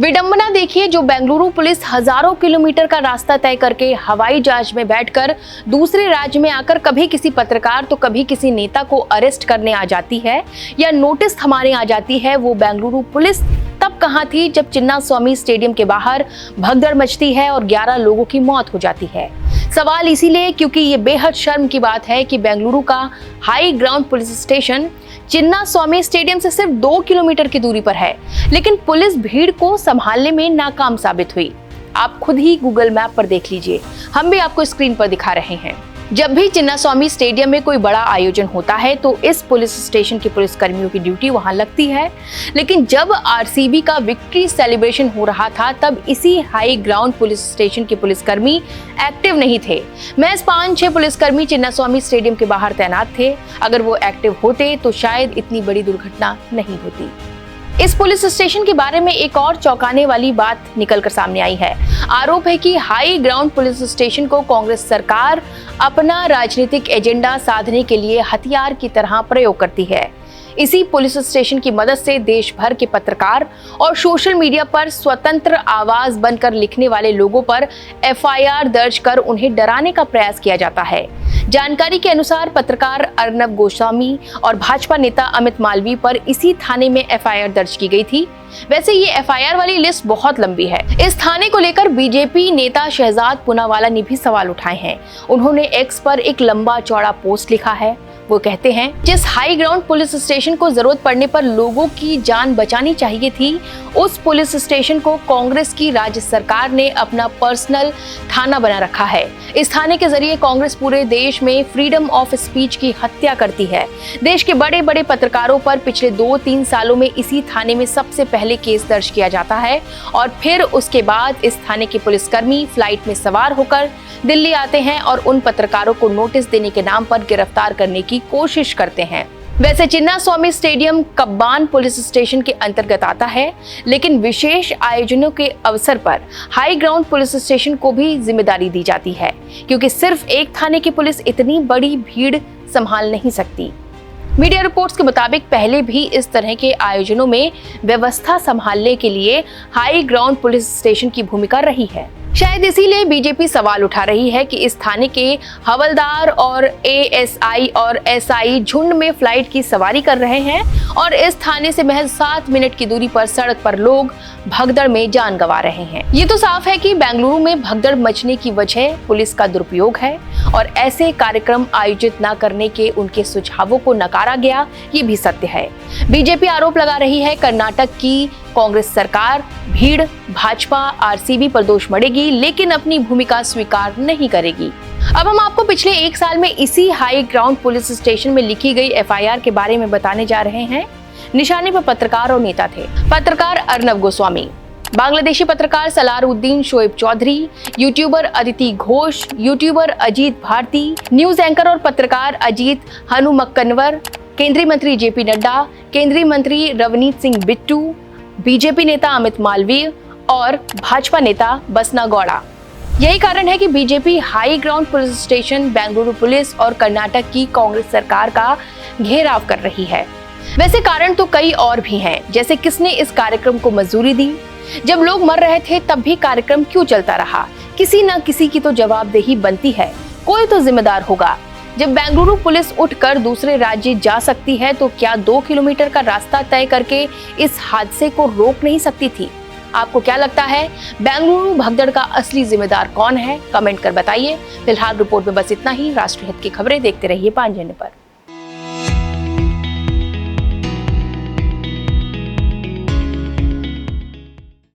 विडंबना देखिए, जो बेंगलुरु पुलिस हजारों किलोमीटर का रास्ता तय करके हवाई जहाज में बैठकर दूसरे राज्य में आकर कभी किसी पत्रकार तो कभी किसी नेता को अरेस्ट करने आ जाती है या नोटिस थमाने आ जाती है, वो बेंगलुरु पुलिस तब कहां थी जब चिन्नास्वामी स्टेडियम के बाहर भगदड़ मचती है और 11 लोगों की मौत हो जाती है। सवाल इसीलिए क्योंकि ये बेहद शर्म की बात है कि बेंगलुरु का high ground police station Chinnaswamy stadium से सिर्फ 2 किलोमीटर की दूरी पर है, लेकिन पुलिस भीड़ को संभालने में नाकाम साबित हुई। आप खुद ही गूगल मैप पर देख लीजिए, हम भी आपको स्क्रीन पर दिखा रहे हैं। जब भी चिन्नास्वामी स्टेडियम में कोई बड़ा आयोजन होता है तो इस पुलिस स्टेशन के पुलिस कर्मियों की ड्यूटी वहां लगती है, लेकिन जब आरसीबी का विक्ट्री सेलिब्रेशन हो रहा था तब इसी हाई ग्राउंड पुलिस स्टेशन के पुलिसकर्मी एक्टिव नहीं थे। महज 5-6 पुलिसकर्मी चिन्नास्वामी स्टेडियम के बाहर तैनात थे। अगर वो एक्टिव होते तो शायद इतनी बड़ी दुर्घटना नहीं होती। इस पुलिस स्टेशन के बारे में एक और चौंकाने वाली बात निकलकर सामने आई है। आरोप है कि हाई ग्राउंड पुलिस स्टेशन को कांग्रेस सरकार अपना राजनीतिक एजेंडा साधने के लिए हथियार की तरह प्रयोग करती है। इसी पुलिस स्टेशन की मदद से देश भर के पत्रकार और सोशल मीडिया पर स्वतंत्र आवाज बनकर लिखने वाले लोगों पर एफआईआर दर्ज कर उन्हें डराने का प्रयास किया जाता है। जानकारी के अनुसार पत्रकार अर्नब गोस्वामी और भाजपा नेता अमित मालवीय पर इसी थाने में एफआईआर दर्ज की गई थी। वैसे ये एफआईआर वाली लिस्ट बहुत लंबी है। इस थाने को लेकर बीजेपी नेता शहजाद पूनावाला ने भी सवाल उठाए हैं। उन्होंने एक्स पर एक लंबा चौड़ा पोस्ट लिखा है। वो कहते हैं, जिस हाई ग्राउंड पुलिस स्टेशन को जरूरत पड़ने पर लोगों की जान बचानी चाहिए थी, उस पुलिस स्टेशन को कांग्रेस की राज्य सरकार ने अपना पर्सनल थाना बना रखा है। इस थाने के जरिए कांग्रेस पूरे देश में फ्रीडम ऑफ स्पीच की हत्या करती है। देश के बड़े बड़े पत्रकारों पर पिछले 2-3 सालों में इसी थाने में सबसे पहले केस दर्ज किया जाता है और फिर उसके बाद इस थाने के पुलिसकर्मी फ्लाइट में सवार होकर दिल्ली आते हैं और उन पत्रकारों को नोटिस देने के नाम पर गिरफ्तार करने की कोशिश करते हैं। वैसे चिन्नास्वामी स्टेडियम कब्बान पुलिस स्टेशन के अंतर्गत आता है, लेकिन विशेष आयोजनों के अवसर पर हाई ग्राउंड पुलिस स्टेशन को भी जिम्मेदारी दी जाती है, क्योंकि सिर्फ एक थाने की पुलिस इतनी बड़ी भीड़ संभाल नहीं सकती। मीडिया रिपोर्ट्स के मुताबिक पहले भी इस तरह के आयोजनों में व्यवस्था संभालने के लिए हाई ग्राउंड पुलिस स्टेशन की भूमिका रही है। शायद इसीलिए बीजेपी सवाल उठा रही है कि इस थाने के हवलदार और एएसआई और एसआई झुंड में फ्लाइट की सवारी कर रहे हैं और इस थाने से महज 7 मिनट की दूरी पर सड़क पर लोग भगदड़ में जान गंवा रहे हैं। ये तो साफ है कि बेंगलुरु में भगदड़ मचने की वजह पुलिस का दुरुपयोग है और ऐसे कार्यक्रम आयोजित न करने के उनके सुझावों को नकारा गया, ये भी सत्य है। बीजेपी आरोप लगा रही है कर्नाटक की कांग्रेस सरकार भीड़, भाजपा, आरसीबी पर दोष मढ़ेगी, लेकिन अपनी भूमिका स्वीकार नहीं करेगी। अब हम आपको पिछले 1 साल में इसी हाई ग्राउंड पुलिस स्टेशन में लिखी गई एफआईआर के बारे में बताने जा रहे हैं। निशाने पर पत्रकार और नेता थे। पत्रकार अर्नब गोस्वामी, बांग्लादेशी पत्रकार Salahuddin Shoaib Chowdhury, YouTuber Aditi Ghosh, YouTuber Ajit Bharti, news anchor और पत्रकार अजीत हनुमक्कनवर, केंद्रीय मंत्री जेपी नड्डा, केंद्रीय मंत्री रवनीत सिंह बिट्टू, बीजेपी नेता अमित मालवीय और भाजपा नेता बसना गौड़ा। यही कारण है कि BJP high ground police station, Bengaluru police और कर्नाटक की कांग्रेस सरकार का घेराव कर रही है। वैसे कारण तो कई और भी हैं, जैसे किसने इस कार्यक्रम को मंजूरी दी? जब लोग मर रहे थे तब भी कार्यक्रम क्यों चलता रहा? किसी न किसी की तो जवाबदेही बनती है, कोई तो जिम्मेदार होगा। जब बेंगलुरु पुलिस उठकर दूसरे राज्य जा सकती है तो क्या 2 किलोमीटर का रास्ता तय करके इस हादसे को रोक नहीं सकती थी? आपको क्या लगता है, बेंगलुरु भगदड़ का असली जिम्मेदार कौन है? कमेंट कर बताइए। फिलहाल रिपोर्ट में बस इतना ही। राष्ट्रीय हित की खबरें देखते रहिए 5 जनवरी पर।